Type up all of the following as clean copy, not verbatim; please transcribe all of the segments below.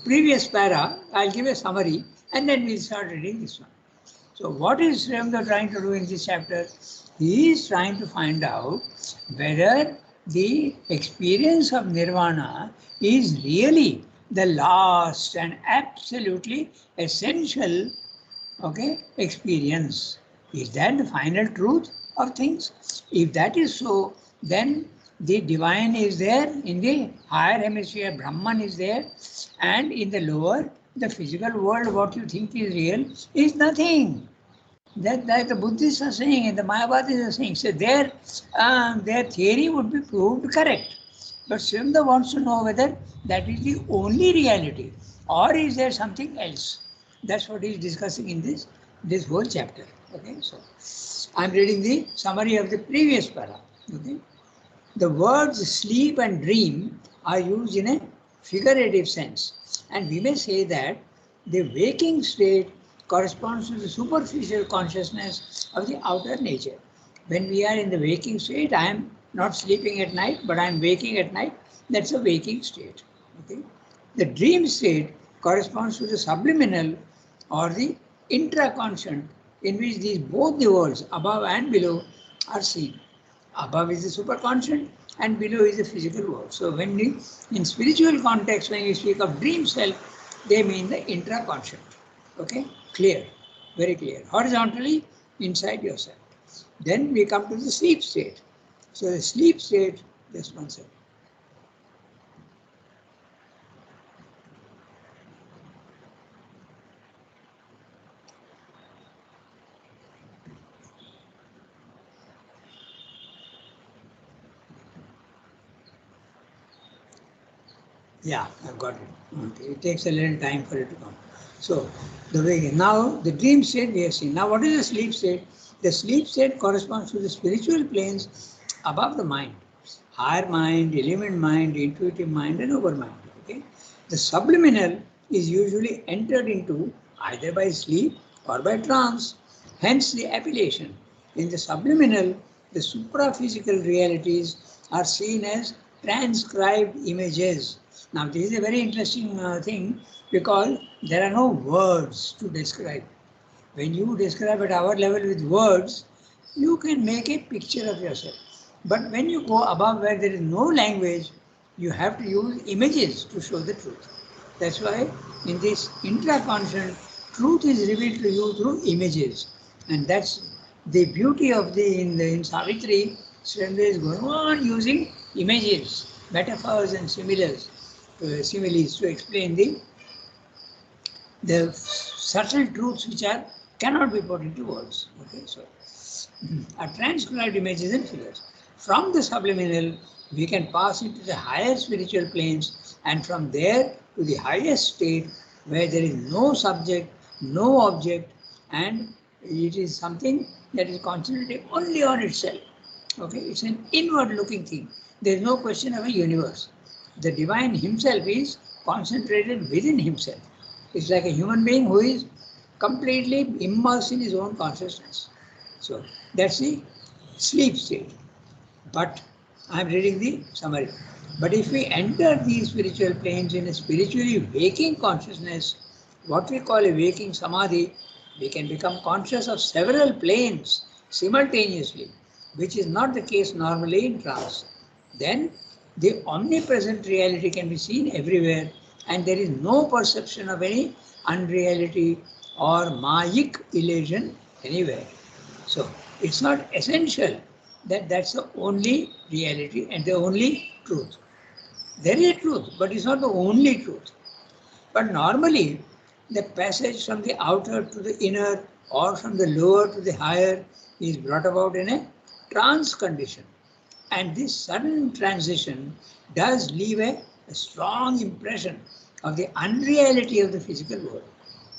previous para, I'll give a summary and then we'll start reading this one. So what is Sri Aurobindo trying to do in this chapter? He is trying to find out whether the experience of nirvana is really the last and absolutely essential, okay, experience. Is that the final truth of things? If that is so, then the divine is there in the higher hemisphere, Brahman is there, and in the lower, the physical world, what you think is real, is nothing. That the Buddhists are saying and the Mayavadis are saying. So their theory would be proved correct. But Sri Aurobindo wants to know whether that is the only reality or is there something else. That's what he is discussing in this whole chapter. Okay, so I'm reading the summary of the previous para. Okay, the words sleep and dream are used in a figurative sense, and we may say that the waking state corresponds to the superficial consciousness of the outer nature. When we are in the waking state, I am not sleeping at night, but I am waking at night. That's a waking state. Okay? The dream state corresponds to the subliminal or the intraconscient, in which these both the worlds, above and below, are seen. Above is the superconscious and below is the physical world. So when we, in spiritual context, when we speak of dream self, they mean the intraconscious. Okay, clear, very clear. Horizontally inside yourself. Then we come to the sleep state. So the sleep state, just one second. Yeah, I've got it. Okay. It takes a little time for it to come. So the way now the dream state we have seen. Now what is the sleep state? The sleep state corresponds to the spiritual planes above the mind. Higher mind, element mind, intuitive mind, and overmind. Okay. The subliminal is usually entered into either by sleep or by trance. Hence the appellation. In the subliminal, the supraphysical realities are seen as transcribed images. Now, this is a very interesting thing because there are no words to describe. When you describe at our level with words, you can make a picture of yourself. But when you go above where there is no language, you have to use images to show the truth. That's why in this intraconscious, truth is revealed to you through images. And that's the beauty of in Savitri, Sri Aurobindo is going on using images, metaphors and similes to explain the subtle truths which cannot be put into words. Okay, so are transcribed images and figures. From the subliminal, we can pass into the higher spiritual planes, and from there to the highest state where there is no subject, no object, and it is something that is concentrating only on itself. Okay, it's an inward-looking thing. There is no question of a universe. The divine himself is concentrated within himself. It's like a human being who is completely immersed in his own consciousness. So that's the sleep state. But I'm reading the summary. But if we enter these spiritual planes in a spiritually waking consciousness, what we call a waking samadhi, we can become conscious of several planes simultaneously, which is not the case normally in trance. Then the omnipresent reality can be seen everywhere, and there is no perception of any unreality or Mayik illusion anywhere. So it's not essential that that's the only reality and the only truth. There is a truth, but it's not the only truth. But normally, the passage from the outer to the inner or from the lower to the higher is brought about in a trance condition. And this sudden transition does leave a strong impression of the unreality of the physical world.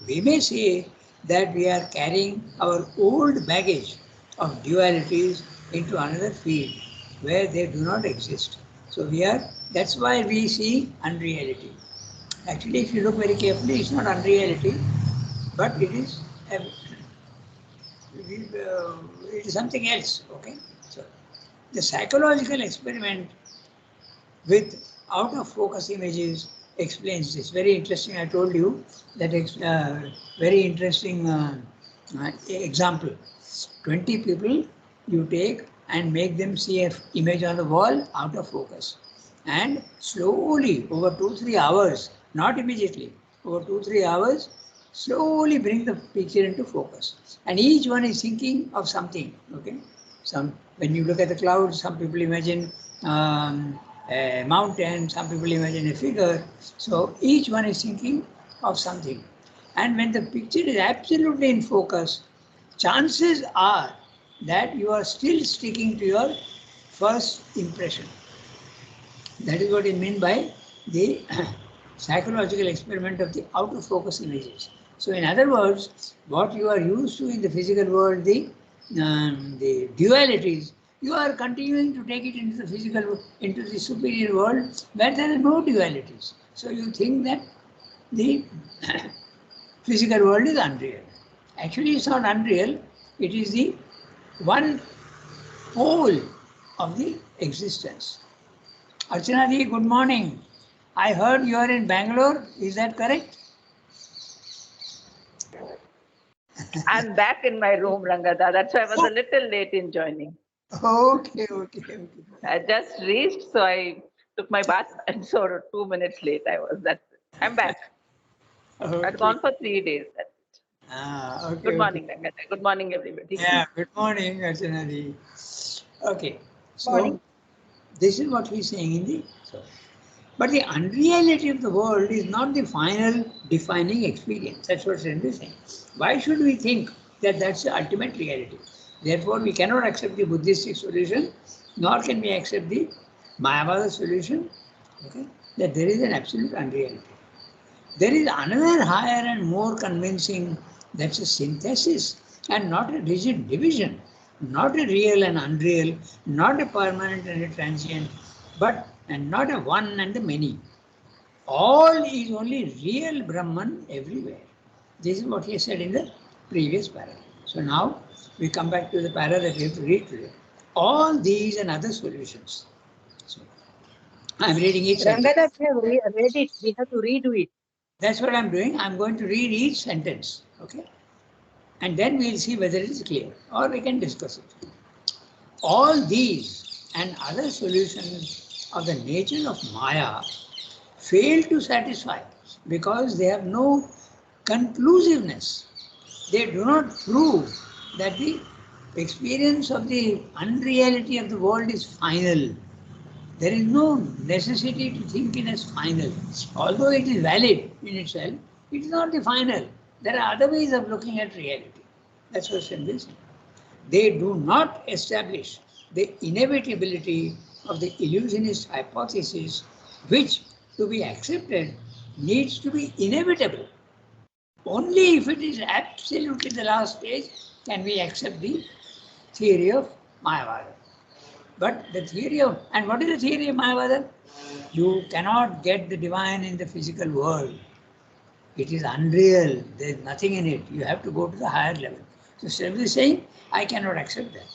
We may say that we are carrying our old baggage of dualities into another field where they do not exist. So that's why we see unreality. Actually, if you look very carefully, it's not unreality, but it is something else. Okay. So the psychological experiment with out of focus images explains this. Very interesting. I told you that very interesting example. 20 people you take and make them see an image on the wall out of focus. And slowly, over 2-3 hours, not immediately, over 2-3 hours, slowly bring the picture into focus. And each one is thinking of something, okay? When you look at the clouds, some people imagine a mountain, some people imagine a figure. So each one is thinking of something. And when the picture is absolutely in focus, chances are that you are still sticking to your first impression. That is what I mean by the psychological experiment of the out of focus images. So in other words, what you are used to in the physical world, the dualities, you are continuing to take it into the physical, into the superior world where there are no dualities. So you think that the physical world is unreal. Actually, it's not unreal. It is the one pole of the existence. Archana ji, good morning. I heard you are in Bangalore. Is that correct? I'm back in my room, Rangada. That's why I was a little late in joining. Okay. I just reached, so I took my bath, and so 2 minutes late I was. That's it. I'm back. Okay. I'd gone for 3 days. That's it. Okay. Good morning, Rangada. Good morning, everybody. Yeah, good morning, Archana ji. Okay. So, Morning. this is what he's saying in the. But the unreality of the world is not the final defining experience. That's what Srinu is saying. Why should we think that that's the ultimate reality? Therefore, we cannot accept the Buddhistic solution, nor can we accept the Mayavada solution, okay, that there is an absolute unreality. There is another higher and more convincing, that's a synthesis and not a rigid division, not a real and unreal, not a permanent and a transient, but and not a one and the many. All is only real Brahman everywhere. This is what he said in the previous paragraph. So now we come back to the paragraph that we have to read today. All these and other solutions. So I am reading each sentence. Rangada, we have read it. We have to redo it. That's what I'm doing. I'm going to read each sentence. Okay. And then we'll see whether it is clear or we can discuss it. All these and other solutions of the nature of Maya fail to satisfy because they have no conclusiveness. They do not prove that the experience of the unreality of the world is final. There is no necessity to think it as final. Although it is valid in itself, it is not the final. There are other ways of looking at reality. That's what Srinu is saying. They do not establish the inevitability of the illusionist hypothesis, which, to be accepted, needs to be inevitable. Only if it is absolutely the last stage can we accept the theory of Mayavada. But the theory of, and what is the theory of Mayavada? You cannot get the divine in the physical world. It is unreal. There is nothing in it. You have to go to the higher level. So Srinu is saying, I cannot accept that.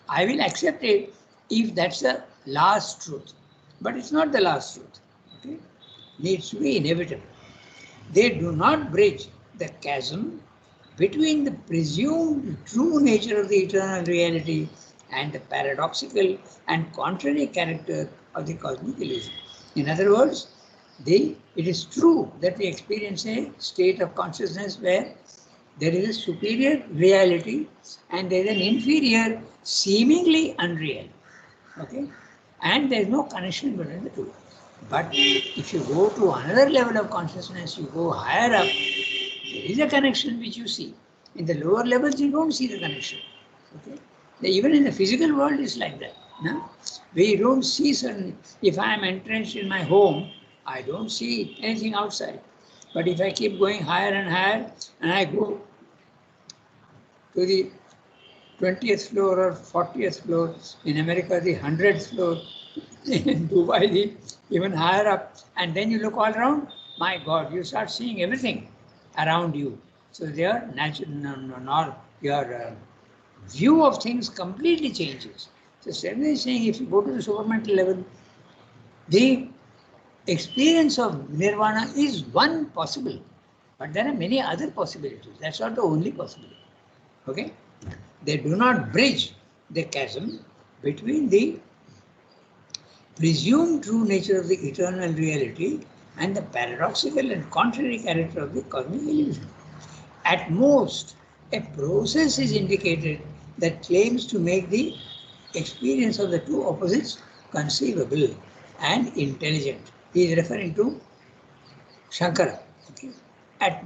I will accept it if that's the last truth. But it's not the last truth. Okay? Needs to be inevitable. They do not bridge the chasm between the presumed true nature of the eternal reality and the paradoxical and contrary character of the cosmic illusion. In other words, it is true that we experience a state of consciousness where there is a superior reality and there is an inferior, seemingly unreal. Okay? And there is no connection between the two. But if you go to another level of consciousness, you go higher up, there is a connection which you see. In the lower levels, you don't see the connection. Okay? Even in the physical world, it's like that. No? We don't see certain. If I am entrenched in my home, I don't see anything outside. But if I keep going higher and higher, and I go to the 20th floor or 40th floor, in America the 100th floor, in Dubai the even higher up, and then you look all around, my God, you start seeing everything around you. So your view of things completely changes. So Srinu is saying if you go to the supramental level, the experience of nirvana is one possible, but there are many other possibilities. That's not the only possibility. Okay? They do not bridge the chasm between the presumed true nature of the eternal reality and the paradoxical and contrary character of the cosmic illusion. At most, a process is indicated that claims to make the experience of the two opposites conceivable and intelligent. He is referring to Shankara. Okay. At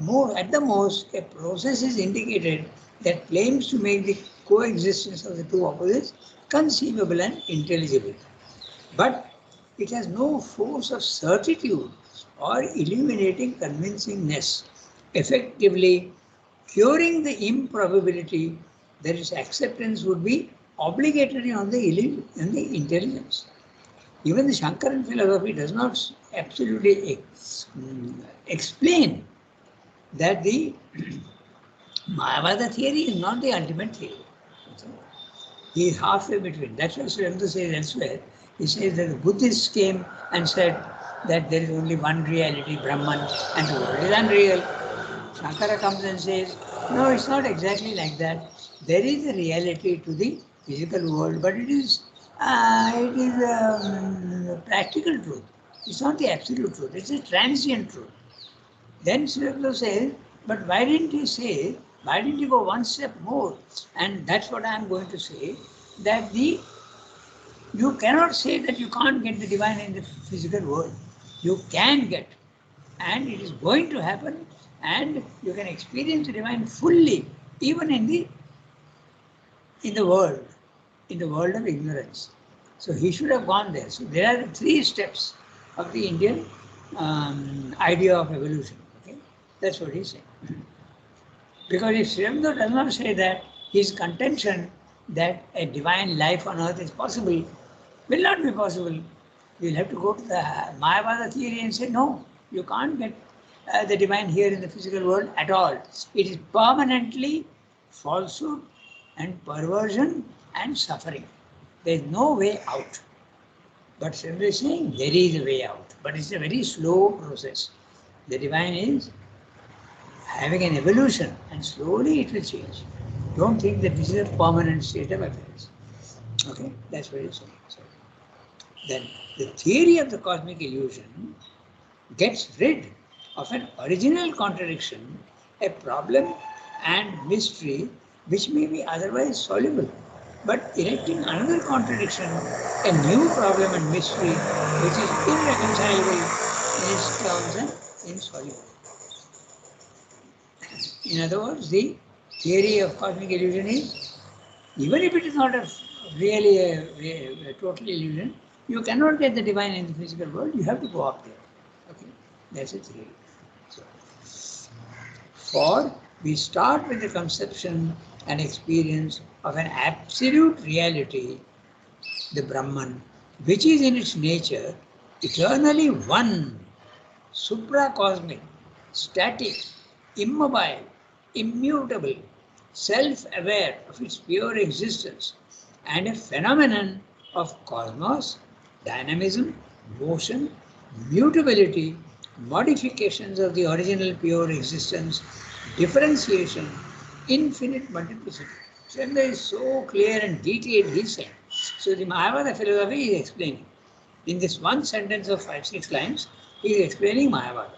the most, a process is indicated that claims to make the coexistence of the two opposites conceivable and intelligible. But it has no force of certitude or illuminating convincingness, effectively curing the improbability that its acceptance would be obligatory on the intelligence. Even the Shankaran philosophy does not absolutely explain that the Mayavada theory is not the ultimate theory. He is halfway between. That's what Sri Aurobindo says elsewhere. He says that the Buddhists came and said that there is only one reality, Brahman, and the world is unreal. Shankara comes and says, no, it's not exactly like that. There is a reality to the physical world, but it is practical truth. It's not the absolute truth. It's a transient truth. Then Sri Aurobindo says, but why didn't he go one step more? And that's what I am going to say, that you cannot say that you can't get the divine in the physical world. You can get, and it is going to happen, and you can experience the divine fully, even in the world of ignorance. So he should have gone there. So there are 3 steps of the Indian idea of evolution. Okay? That's what he's saying. Because if Sri Aurobindo does not say that, his contention that a divine life on earth is possible will not be possible. We'll have to go to the Mayavada theory and say, no, you can't get the divine here in the physical world at all. It is permanently falsehood and perversion and suffering. There is no way out. But Sri Aurobindo is saying there is a way out, but it's a very slow process. The divine is having an evolution, and slowly it will change. Don't think that this is a permanent state of affairs. Okay, that's what he's saying. So, then the theory of the cosmic illusion gets rid of an original contradiction, a problem and mystery which may be otherwise soluble, but erecting another contradiction, a new problem and mystery which is irreconcilable in its terms and insoluble. In other words, the theory of cosmic illusion is, even if it is not really a total illusion, you cannot get the divine in the physical world, you have to go up there. Okay, that's a theory. So, for we start with the conception and experience of an absolute reality, the Brahman, which is in its nature eternally one, supracosmic, static, immobile, immutable, self-aware of its pure existence, and a phenomenon of cosmos, dynamism, motion, mutability, modifications of the original pure existence, differentiation, infinite multiplicity. Chandra is so clear and detailed, he's saying. So the Mayavada philosophy is explaining. In this one sentence of 5-6 lines, he is explaining Mayavada.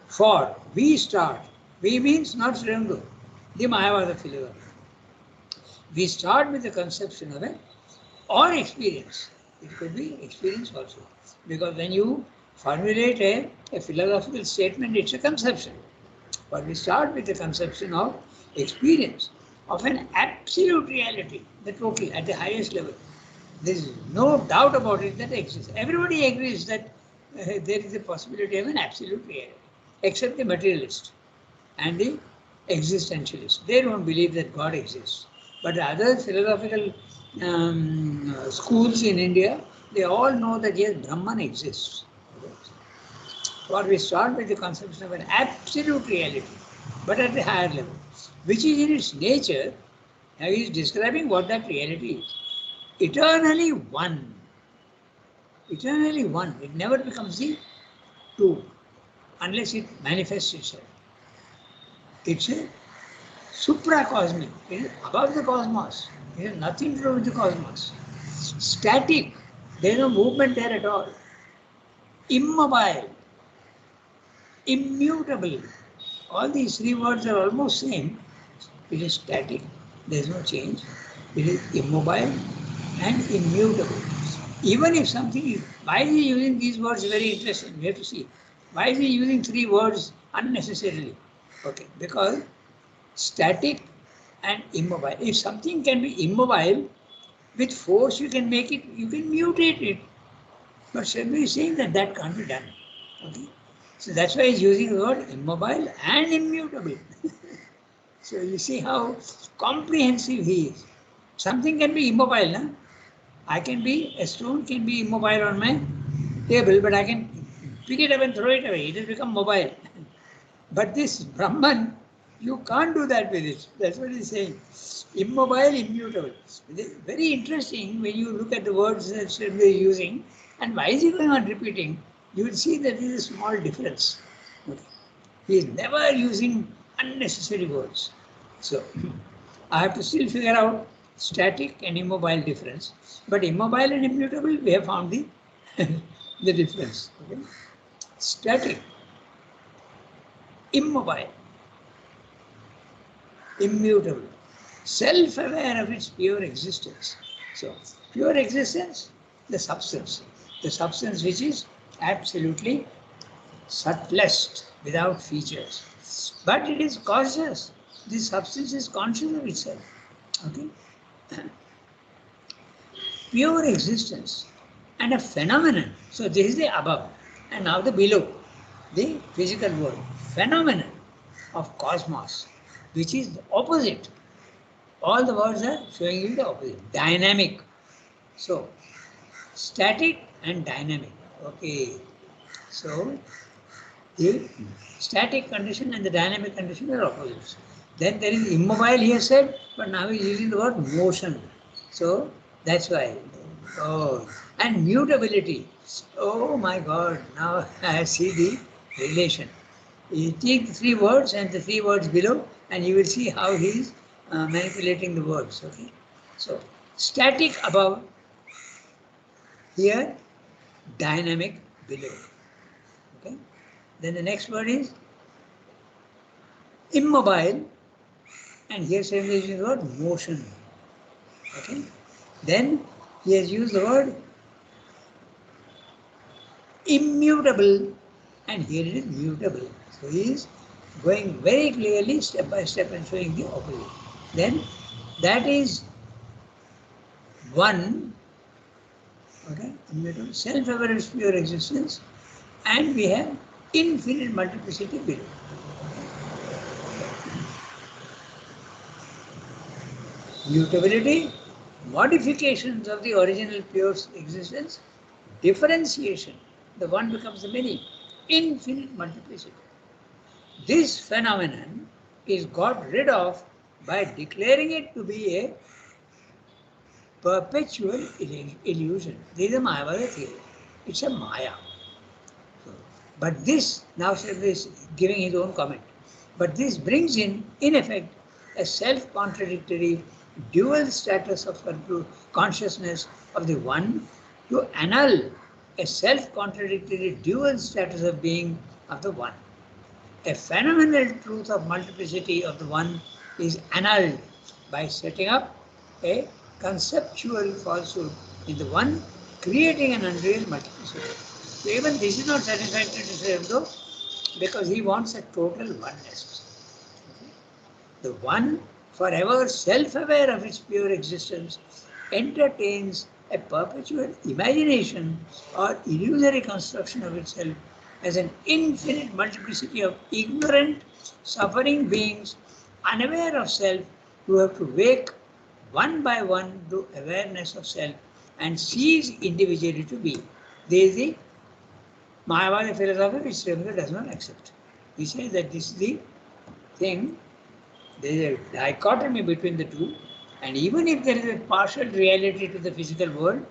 For we start, we means not Sri Aurobindo, the Mayavada philosophy. We start with the conception of or experience. It could be experience also. Because when you formulate a philosophical statement, it's a conception. But we start with the conception of experience, of an absolute reality, the total, at the highest level. There is no doubt about it that exists. Everybody agrees that there is a possibility of an absolute reality, except the materialist and the existentialist. They don't believe that God exists. But the other philosophical schools in India, they all know that yes, Brahman exists. For we start with the conception of an absolute reality, but at the higher level, which is in its nature. Now he is describing what that reality is. Eternally one. eternally one. It never becomes the two unless it manifests itself. It's a supracosmic. It is above the cosmos. It has nothing to do with the cosmos. Static. There is no movement there at all. Immobile. Immutable. All these three words are almost same. It is static. There is no change. It is immobile and immutable. Even if something is, why is he using these words? Very interesting. We have to see. Why is he using three words unnecessarily? Okay, because static and immobile. If something can be immobile, with force you can make it, you can mutate it. But Shabir is saying that that can't be done. Okay, so that's why he's using the word immobile and immutable. So you see how comprehensive he is. Something can be immobile, na? A stone can be immobile on my table, but I can pick it up and throw it away. It has become mobile. But this Brahman, you can't do that with it. That's what he's saying. Immobile, immutable. Very interesting when you look at the words that we're using. And why is he going on repeating? You will see that there is a small difference. Okay. He is never using unnecessary words. So I have to still figure out static and immobile difference. But immobile and immutable, we have found the, the difference. Okay. Static, immobile, immutable, self-aware of its pure existence. So pure existence, the substance which is absolutely subtlest, without features. But it is conscious. This substance is conscious of itself. Okay. Pure existence and a phenomenon. So this is the above, and now the below, the physical world. Phenomenon of cosmos, which is the opposite. All the words are showing you the opposite. Dynamic. So static and dynamic. Okay. So the static condition and the dynamic condition are opposites. Then there is immobile, he has said, but now he is using the word motion. So that's why. Oh, and mutability. Oh my God, now I see the relation. You take the three words and the three words below, and you will see how he is manipulating the words. Okay. So static above, here dynamic below. Okay. Then the next word is immobile, and here same is the word motion. Okay. Then he has used the word immutable, and here it is mutable. So he is going very clearly step by step and showing the opposite. Then that is one, okay, immutable, self-aware of pure existence, and we have infinite multiplicity below. Mutability, modifications of the original pure existence, differentiation, the one becomes the many, infinite multiplicity. This phenomenon is got rid of by declaring it to be a perpetual illusion. This is a Mayavada theory. It's a Maya. So, but this, now Shiva is giving his own comment, but this brings in effect, a self-contradictory dual status of consciousness of the one to annul a self-contradictory dual status of being of the one. A phenomenal truth of multiplicity of the one is annulled by setting up a conceptual falsehood in the one, creating an unreal multiplicity. So even this is not satisfactory to Sri, because he wants a total oneness. Okay? The one, forever self-aware of its pure existence, entertains a perpetual imagination or illusory construction of itself as an infinite multiplicity of ignorant, suffering beings, unaware of self, who have to wake one by one to awareness of self and cease individually to be. This is the Mayavada philosophy which Sri does not accept. He says that this is the thing, there is a dichotomy between the two, and even if there is a partial reality to the physical world,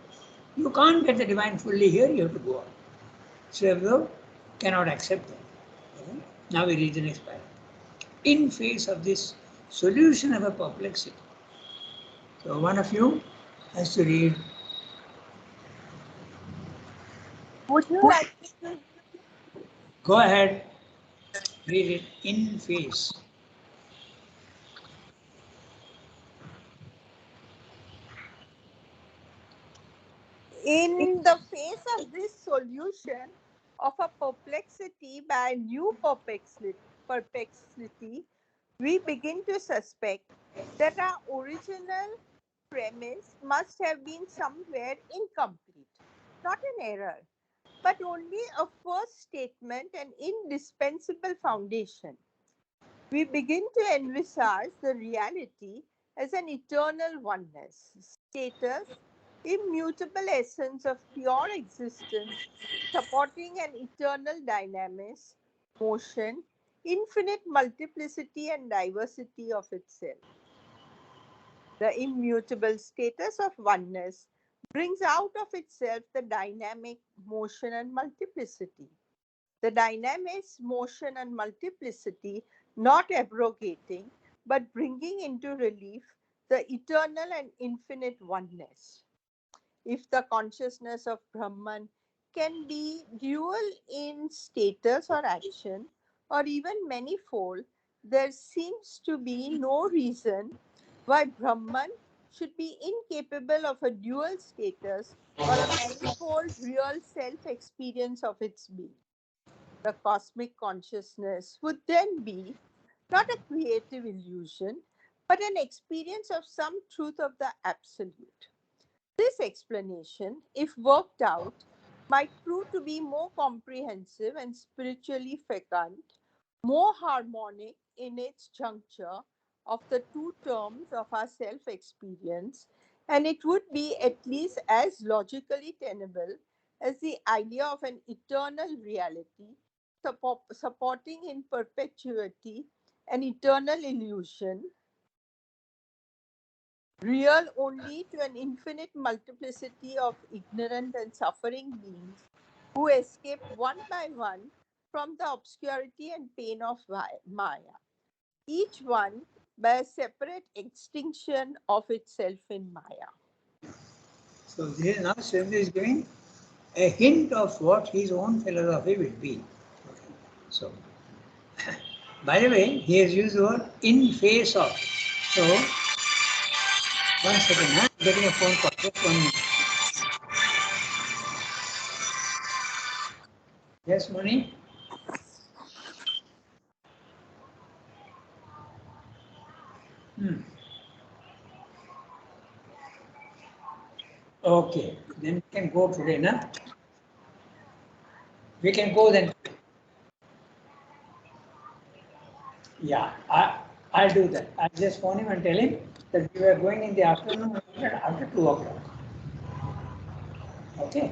You can't get the divine fully here, you have to go on. Srivyo cannot accept that. Okay? Now we read the next paragraph. In face of this solution of a perplexity. So one of you has to read. Would you like to? Go ahead, read it in face. In the face of this solution of a perplexity by a new perplexity, we begin to suspect that our original premise must have been somewhere incomplete, not an error, but only a first statement and indispensable foundation. We begin to envisage the reality as an eternal oneness, status, immutable essence of pure existence, supporting an eternal dynamism, motion, infinite multiplicity and diversity of itself. The immutable status of oneness brings out of itself the dynamic motion and multiplicity. The dynamism, motion, and multiplicity not abrogating, but bringing into relief the eternal and infinite oneness. If the consciousness of Brahman can be dual in status or action, or even manifold, there seems to be no reason why Brahman should be incapable of a dual status or a manifold real self experience of its being. The cosmic consciousness would then be not a creative illusion, but an experience of some truth of the absolute. This explanation, if worked out, might prove to be more comprehensive and spiritually fecund, more harmonic in its juncture of the two terms of our self experience, and it would be at least as logically tenable as the idea of an eternal reality supporting in perpetuity an eternal illusion, real only to an infinite multiplicity of ignorant and suffering beings who escape one by one from the obscurity and pain of Maya, each one by a separate extinction of itself in Maya. So this is now Srivyo is giving a hint of what his own philosophy will be. Okay. So, by the way, he has used the word in face of. So, one second, I'm getting a phone call. Just 1 minute. Yes, Moni? Okay, then we can go today, na? We can go then. Yeah, I'll do that. I'll just phone him and tell him that we are going in the afternoon after 2 o'clock. Okay?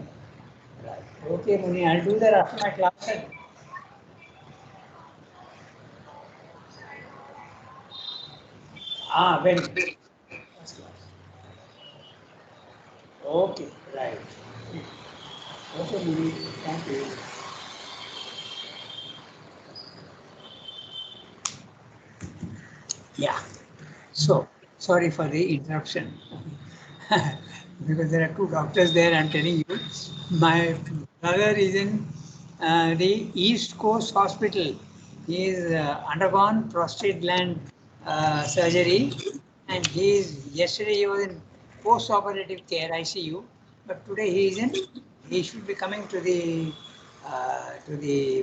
Right. Okay, Muni, I'll do that after my class. Very good. First class. Okay, right. Okay, Muni, thank you. Yeah. So, sorry for the interruption. Because there are two doctors there, I'm telling you. My brother is in the East Coast Hospital. He is undergone prostate gland surgery, and yesterday he was in post-operative care ICU, but today he should be coming to the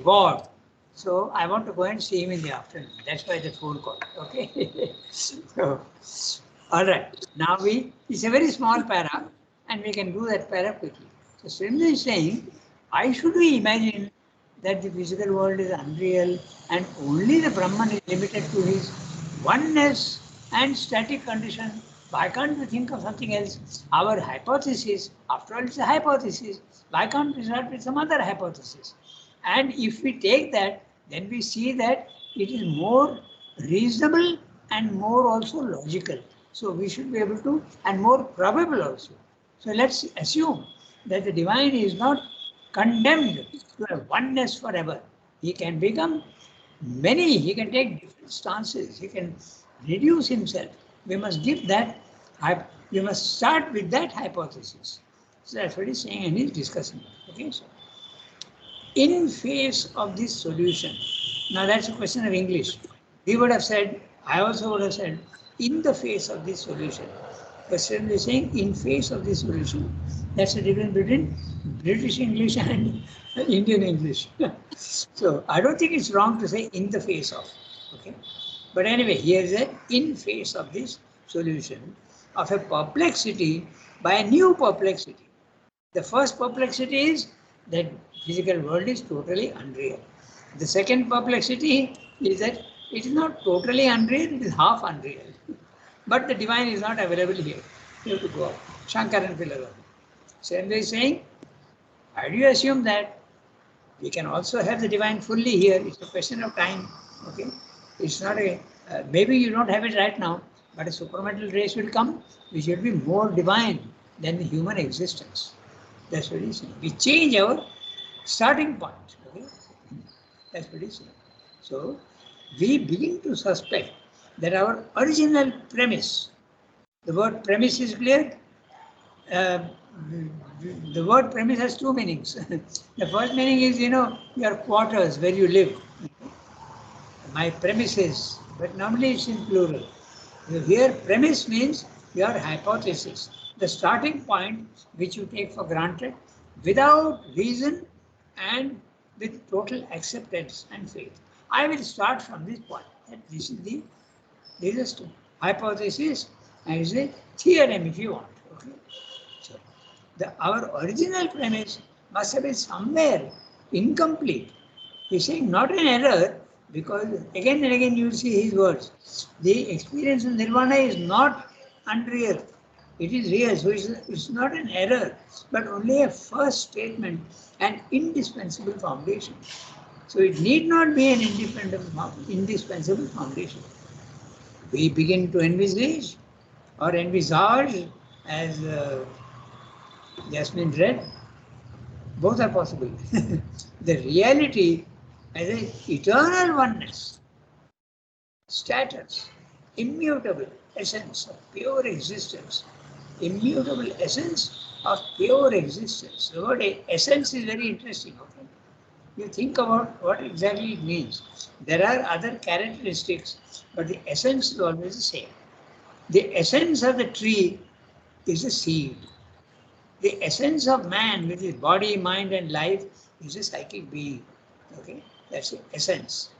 ward. So I want to go and see him in the afternoon. That's why the phone call. Okay. So, all right. Now it's a very small para, and we can do that para quickly. So Srivyo is saying, why should we imagine that the physical world is unreal and only the Brahman is limited to his oneness and static condition? Why can't we think of something else? Our hypothesis, after all, it's a hypothesis. Why can't we start with some other hypothesis? And if we take that, then we see that it is more reasonable and more also logical. So we should be able to, and more probable also. So let's assume that the divine is not condemned to a oneness forever. He can become many, he can take different stances, he can reduce himself. We must give that, we must start with that hypothesis. So that's what he's saying and he's discussing. Okay, so in face of this solution, now that's a question of English. We would have said, I also would have said, in the face of this solution. Question is saying, in face of this solution. That's the difference between British English and Indian English. So I don't think it's wrong to say in the face of. Okay. But anyway, here is a in face of this solution of a perplexity by a new perplexity. The first perplexity is that physical world is totally unreal. The second perplexity is that it is not totally unreal, it is half unreal. But the divine is not available here. You have to go out. Shankaran philosophy. Same way saying, how do you assume that we can also have the divine fully here? It's a question of time. Okay, it's not a maybe you don't have it right now, but a supramental race will come which will be more divine than the human existence. That's what he's saying. We change our starting point. Okay, that's what he's saying. So we begin to suspect that our original premise, the word premise is clear. The word premise has two meanings. The first meaning is, your quarters where you live. My premises, but normally it's in plural. Here, premise means your hypothesis, the starting point which you take for granted without reason and with total acceptance and faith. I will start from this point. This is the hypothesis and is a theorem if you want. Okay. So our original premise must have been somewhere incomplete. He's saying not an error, because again and again you will see his words. The experience of nirvana is not unreal. It is real, so it's not an error, but only a first statement, an indispensable foundation. So it need not be an indispensable foundation. We begin to envisage or envisage, as Jasmine read, both are possible. The reality as an eternal oneness, status, immutable essence of pure existence, immutable essence of pure existence. The word essence is very interesting. Okay? You think about what exactly it means. There are other characteristics, but the essence is always the same. The essence of the tree is a seed. The essence of man with his body, mind and life is a psychic being. Okay, that's the essence.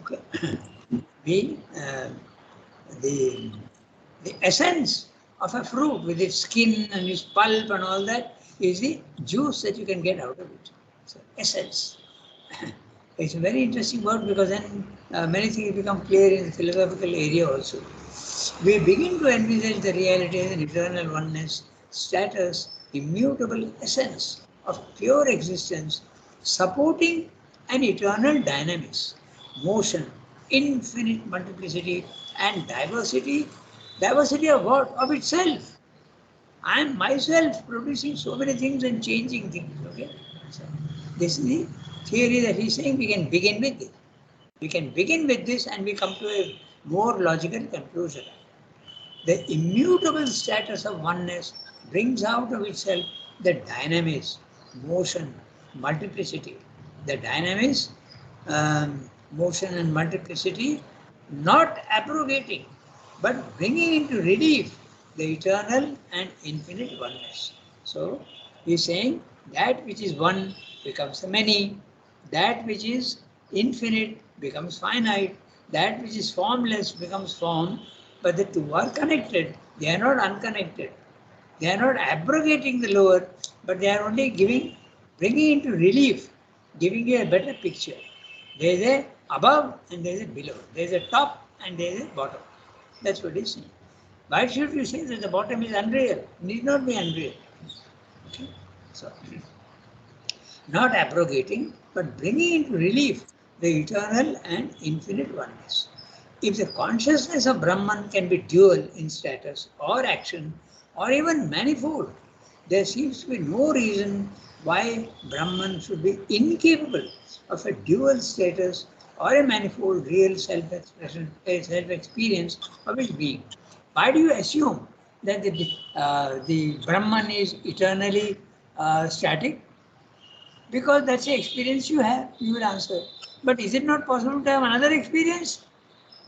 Okay, the essence of a fruit with its skin and its pulp and all that is the juice that you can get out of it. So essence. It's a very interesting word, because then many things become clear in the philosophical area also. We begin to envisage the reality as an eternal oneness, status, immutable essence of pure existence, supporting an eternal dynamics, motion, infinite multiplicity and diversity. Diversity of what? Of itself. I am myself producing so many things and changing things. Okay? So this is the theory that he's saying we can begin with this. We can begin with this and we come to a more logical conclusion. The immutable status of oneness brings out of itself the dynamics, motion, multiplicity. The dynamics, motion and multiplicity, not abrogating, but bringing into relief the eternal and infinite oneness. So he's saying that which is one becomes a many, that which is infinite becomes finite, that which is formless becomes form, but the two are connected. They are not unconnected. They are not abrogating the lower, but they are only bringing into relief, giving you a better picture. There is a above and there is a below. There is a top and there is a bottom. That's what he's saying. Why should you say that the bottom is unreal? It need not be unreal. Okay? So, not abrogating, but bringing into relief the eternal and infinite oneness. If the consciousness of Brahman can be dual in status or action or even manifold, there seems to be no reason why Brahman should be incapable of a dual status or a manifold real self-expression, a self-experience of his being. Why do you assume that the Brahman is eternally static? Because that's the experience you have, you will answer. But is it not possible to have another experience?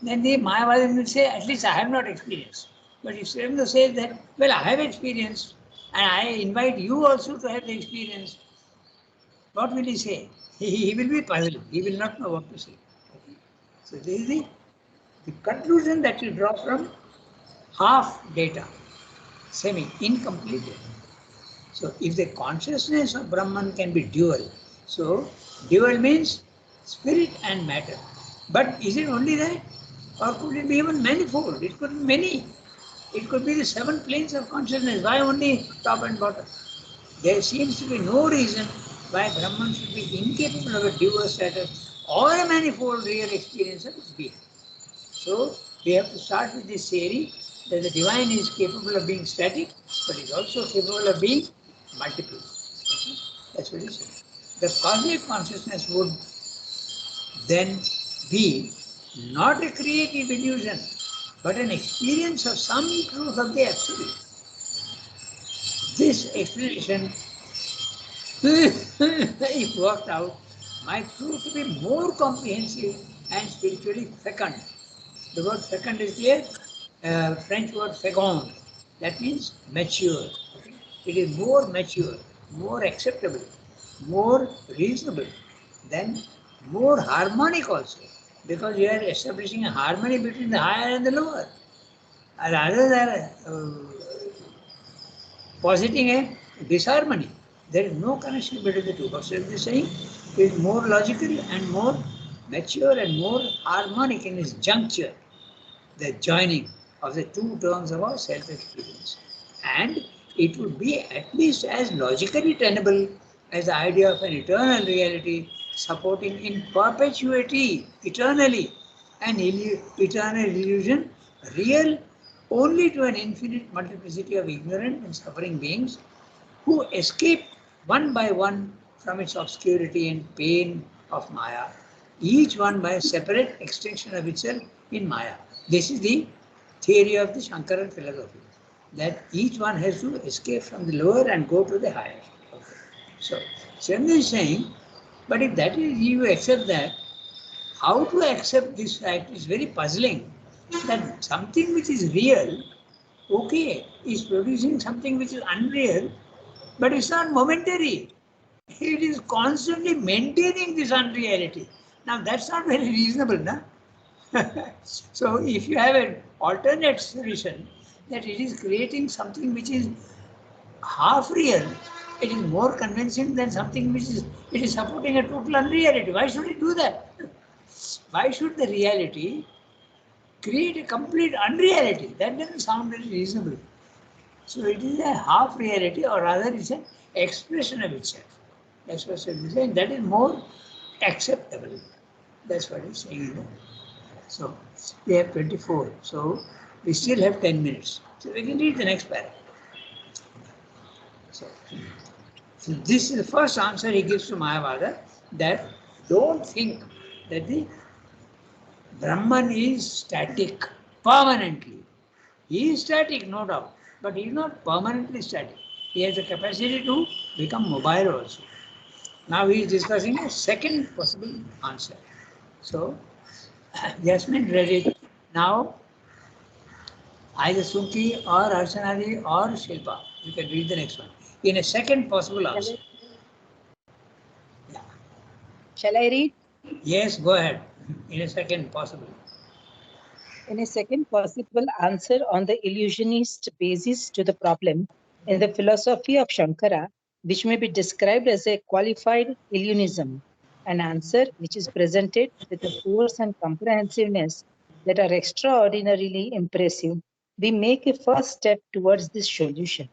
Then the Mayavadi will say, at least I have not experienced. But if Srivendra says that, well, I have experienced, and I invite you also to have the experience, what will he say? He will be puzzled. He will not know what to say. Okay. So this is the conclusion that you draw from half data, incomplete data. So if the consciousness of Brahman can be dual, so dual means spirit and matter. But is it only that? Or could it be even manifold? It could be many. It could be the 7 planes of consciousness. Why only top and bottom? There seems to be no reason why Brahman should be incapable of a dual status or a manifold real experience of its being. So we have to start with this theory that the divine is capable of being static, but is also capable of being multiple. Okay? That's what he said. The cosmic consciousness would then be not a creative illusion, but an experience of some truth of the absolute. This explanation, if worked out, might prove to be more comprehensive and spiritually fecund. The word fecund is here, French word fécond. That means mature. Okay? It is more mature, more acceptable, more reasonable, then more harmonic also. Because you are establishing a harmony between the higher and the lower. Rather than positing a disharmony. There is no connection between the two. But is saying is more logical and more mature and more harmonic in its juncture, the joining of the two terms of our self-experience. And it would be at least as logically tenable as the idea of an eternal reality supporting in perpetuity, eternally, an eternal illusion, real only to an infinite multiplicity of ignorant and suffering beings who escape one by one from its obscurity and pain of Maya, each one by a separate extension of itself in Maya. This is the theory of the Shankaran philosophy, that each one has to escape from the lower and go to the higher. Okay. So, Srivendra is saying, but if that is, you accept that, how to accept this fact is very puzzling, that something which is real, okay, is producing something which is unreal, but it's not momentary. It is constantly maintaining this unreality. Now that's not very reasonable, no? So if you have an alternate solution that it is creating something which is half real, it is more convincing than something which is supporting a total unreality. Why should it do that? Why should the reality create a complete unreality? That doesn't sound very reasonable. So it is a half reality, or rather it's an expression of itself. That's what he's saying. That is more acceptable. That's what he's saying. So we have 24. So we still have 10 minutes. So we can read the next paragraph. So this is the first answer he gives to Mayavada, that don't think that the Brahman is static permanently. He is static, no doubt, but he is not permanently static. He has the capacity to become mobile also. Now he is discussing a second possible answer. So, Jasmine read it. Now, either Sunki or Archanadi or Shilpa, you can read the next one. In a second possible answer. Yeah. Shall I read? Yes, go ahead. In a second possible. In a second possible answer on the illusionist basis to the problem in the philosophy of Shankara, which may be described as a qualified illusionism, an answer which is presented with a force and comprehensiveness that are extraordinarily impressive, we make a first step towards this solution.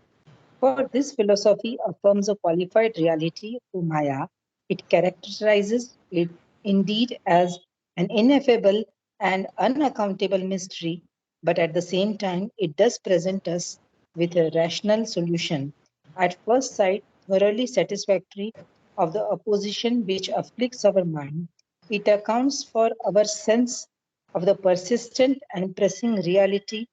For this philosophy affirms a qualified reality to Maya. It characterizes it indeed as an ineffable and unaccountable mystery, but at the same time, it does present us with a rational solution at first sight thoroughly satisfactory of the opposition which afflicts our mind, it accounts for our sense of the persistent and pressing reality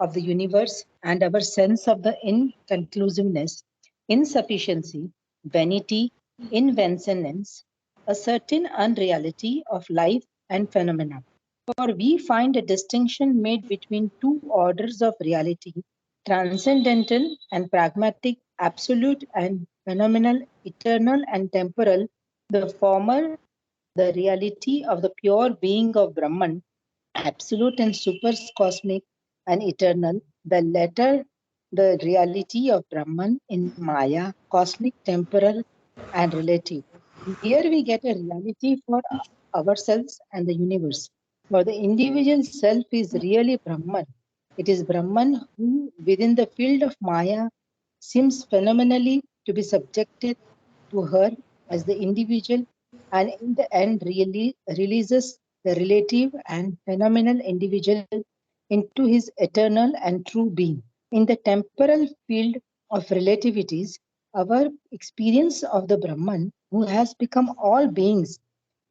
of the universe and our sense of the inconclusiveness, insufficiency, vanity, inventiveness, a certain unreality of life and phenomena. For we find a distinction made between two orders of reality, transcendental and pragmatic, absolute and phenomenal, eternal and temporal. The former, the reality of the pure being of Brahman, absolute and supercosmic and eternal. The latter, the reality of Brahman in Maya, cosmic, temporal, and relative. Here we get a reality for ourselves and the universe. For the individual self is really Brahman. It is Brahman who, within the field of Maya, seems phenomenally to be subjected to her as the individual and in the end really releases the relative and phenomenal individual into his eternal and true being. In the temporal field of relativities, our experience of the Brahman who has become all beings,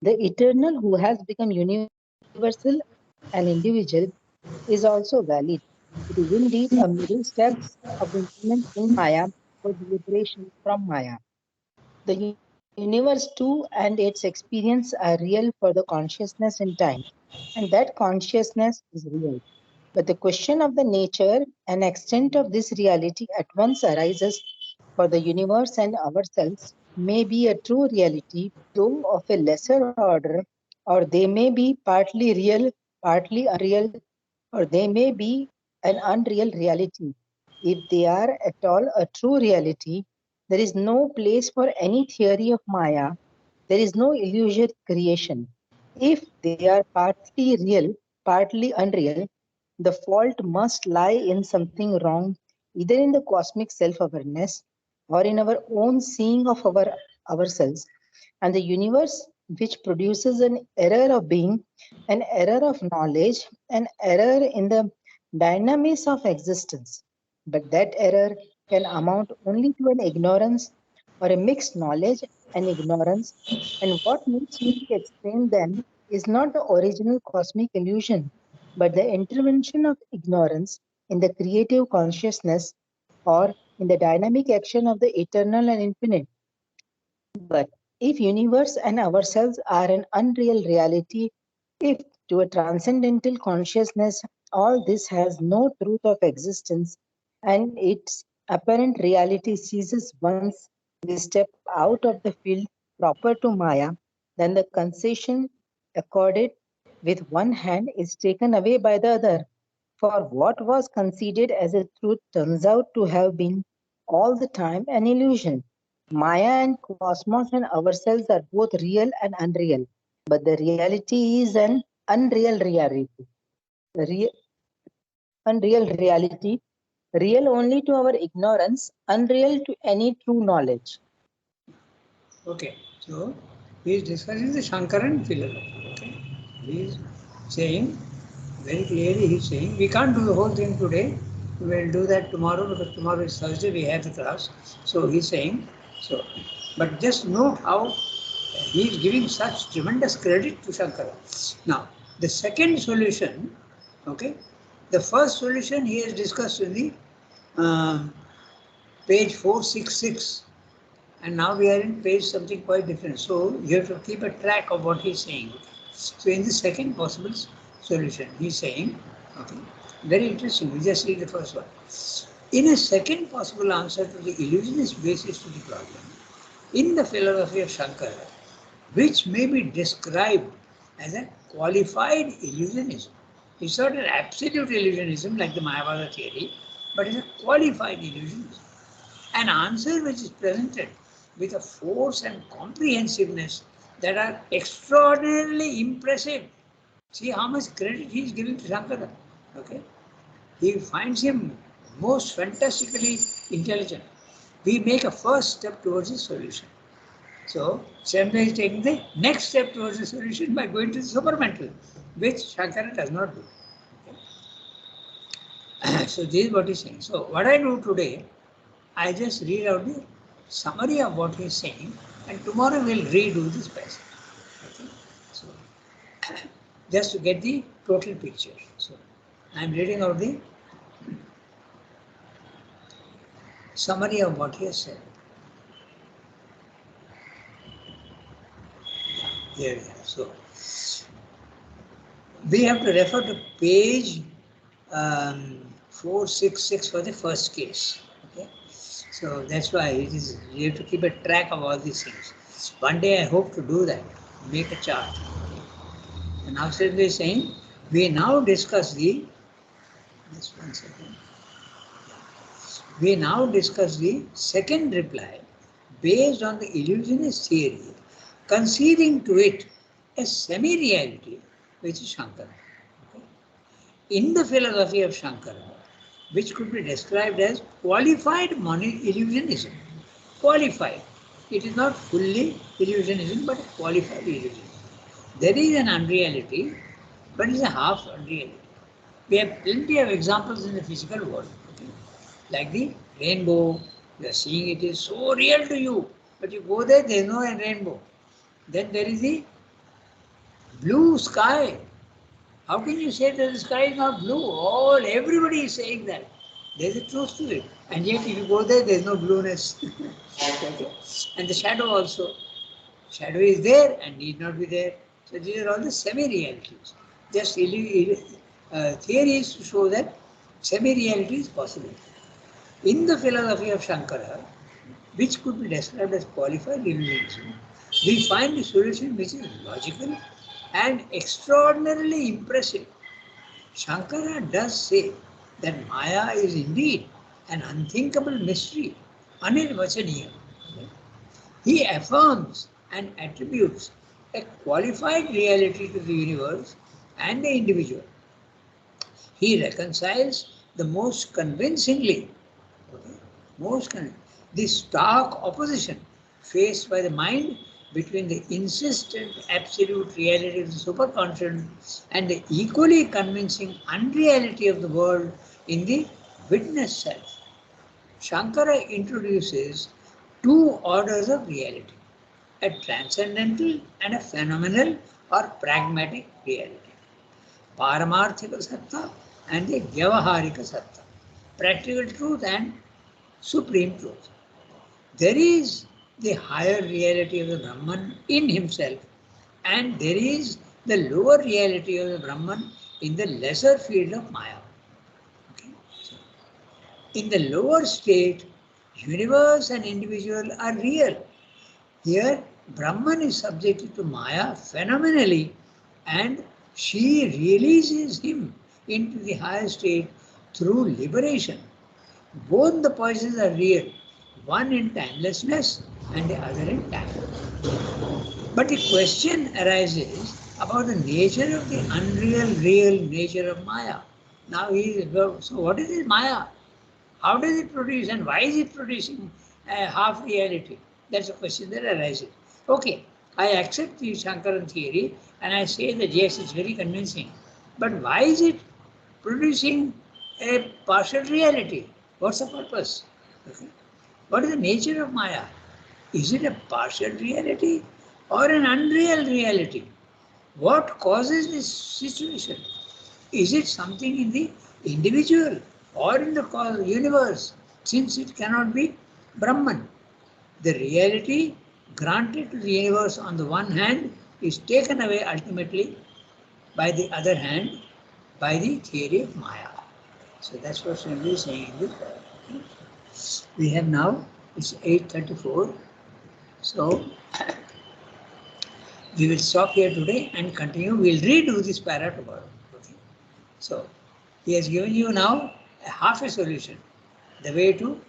the eternal who has become universal and individual, is also valid. It is indeed a middle step of the movement in Maya for the liberation from Maya. The universe too and its experience are real for the consciousness in time, and that consciousness is real. But the question of the nature and extent of this reality at once arises for the universe and ourselves may be a true reality, though of a lesser order, or they may be partly real, partly unreal, or they may be an unreal reality. If they are at all a true reality, there is no place for any theory of Maya. There is no illusory creation. If they are partly real, partly unreal, the fault must lie in something wrong, either in the cosmic self-awareness or in our own seeing of ourselves. And the universe, which produces an error of being, an error of knowledge, an error in the dynamics of existence. But that error can amount only to an ignorance or a mixed knowledge and ignorance. And what needs to be explained then is not the original cosmic illusion, but the intervention of ignorance in the creative consciousness or in the dynamic action of the eternal and infinite. But if universe and ourselves are an unreal reality, if to a transcendental consciousness all this has no truth of existence and its apparent reality ceases once we step out of the field proper to Maya, then the concession accorded with one hand is taken away by the other. For what was conceded as a truth turns out to have been all the time an illusion. Maya and cosmos and ourselves are both real and unreal, but the reality is an unreal reality. Re- Unreal reality, real only to our ignorance, unreal to any true knowledge. Okay, so he is discussing the Shankaran philosophy. Okay, he is saying very clearly. He is saying we can't do the whole thing today. We will do that tomorrow because tomorrow is Thursday. We have the class. So he is saying so. But just note how he is giving such tremendous credit to Shankara. Now, the second solution, okay, the first solution he has discussed in the page 466. And now we are in page something quite different. So you have to keep a track of what he's saying. So in the second possible solution, he's saying, okay, very interesting. We just read the first one. In a second possible answer to the illusionist basis to the problem, in the philosophy of Shankara, which may be described as a qualified illusionism. It's not an absolute illusionism like the Mayavada theory, but it's a qualified illusionism. An answer which is presented with a force and comprehensiveness that are extraordinarily impressive. See how much credit he is giving to Shankara. Okay? He finds him most fantastically intelligent. We make a first step towards a solution. So, Sembra is taking the next step towards the solution by going to the supramental, which Shankara does not do. Okay? So, this is what he's saying. So, what I do today, I just read out the summary of what he is saying, and tomorrow we'll redo this passage. Okay? So, just to get the total picture. So, I am reading out the summary of what he has said. Here we are. So, we have to refer to page 466 for the first case. Okay, so that's why it is, you have to keep a track of all these things. One day I hope to do that, make a chart. And now simply saying, we now discuss the, just 1 second. We now discuss the second reply based on the illusionist theory, conceding to it a semi-reality, which is Shankara. Okay? In the philosophy of Shankara, which could be described as qualified illusionism. Qualified. It is not fully illusionism, but qualified illusionism. There is an unreality, but it's a half unreality. We have plenty of examples in the physical world. Okay? Like the rainbow, you are seeing it is so real to you, but you go there is no rainbow. Then there is the blue sky. How can you say that the sky is not blue? Everybody is saying that. There is a truth to it. And yet if you go there is no blueness. Okay? And the shadow also. Shadow is there and need not be there. So these are all the semi-realities. Just theories to show that semi-reality is possible. In the philosophy of Shankara, which could be described as qualified illusionism, we find a solution which is logical and extraordinarily impressive. Shankara does say that Maya is indeed an unthinkable mystery, anirvachaniya. He affirms and attributes a qualified reality to the universe and the individual. He reconciles the most convincingly, the stark opposition faced by the mind between the insistent absolute reality of the superconscious and the equally convincing unreality of the world in the witness self. Shankara introduces two orders of reality, a transcendental and a phenomenal or pragmatic reality. Paramarthika satta and the Vyavaharika satta, practical truth and supreme truth. There is the higher reality of the Brahman in himself, and there is the lower reality of the Brahman in the lesser field of Maya. Okay? So, in the lower state, universe and individual are real. Here, Brahman is subjected to Maya phenomenally, and she releases him into the higher state through liberation. Both the poisons are real, one in timelessness and the other in time. But the question arises about the nature of the unreal, real nature of Maya. Now, so what is this Maya? How does it produce and why is it producing a half reality? That's a question that arises. Okay, I accept the Shankaran theory and I say that yes, it's very convincing. But why is it producing a partial reality? What's the purpose? Okay. What is the nature of Maya? Is it a partial reality or an unreal reality? What causes this situation? Is it something in the individual or in the universe, since it cannot be Brahman? The reality granted to the universe on the one hand is taken away ultimately by the other hand by the theory of Maya. So that's what Swami is saying. We have now, it's 8:34. So we will stop here today and continue. We'll redo this para tomorrow. Okay. So he has given you now a half a solution, the way to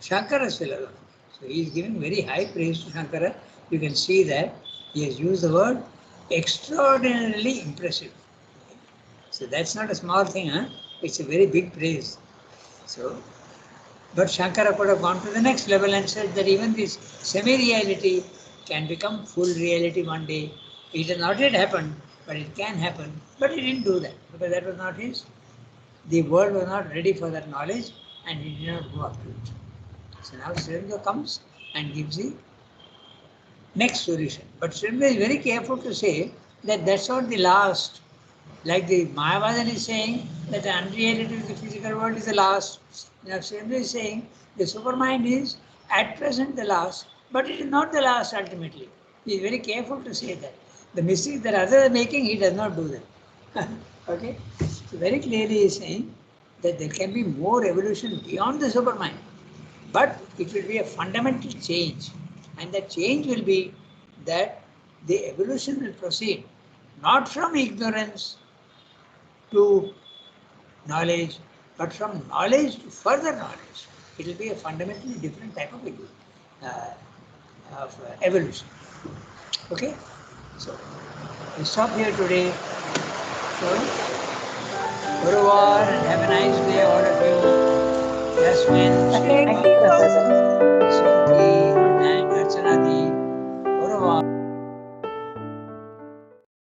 Shankara's philosophy. So he is giving very high praise to Shankara. You can see that he has used the word extraordinarily impressive. Okay. So that's not a small thing, huh? It's a very big praise. So, but Shankara could have gone to the next level and said that even this semi-reality can become full reality one day. It has not yet happened, but it can happen. But he didn't do that because that was not his. The world was not ready for that knowledge, and he did not go up to it. So now Sridhar comes and gives the next solution. But Sridhar is very careful to say that that's not the last. Like the Mayavadan is saying that the unreality of the physical world is the last. Now Sridhar is saying the supermind is at present the last, but it is not the last ultimately. He is very careful to say that. The mistakes that others are making, he does not do them. Okay? So very clearly he is saying that there can be more evolution beyond the supermind, but it will be a fundamental change. And that change will be that the evolution will proceed not from ignorance to knowledge, but from knowledge to further knowledge. It will be a fundamentally different type of evolution. Okay? So, we stop here today. So, au revoir and have a nice day, all of you. Jasmine, Thank Shilpa. you, Professor.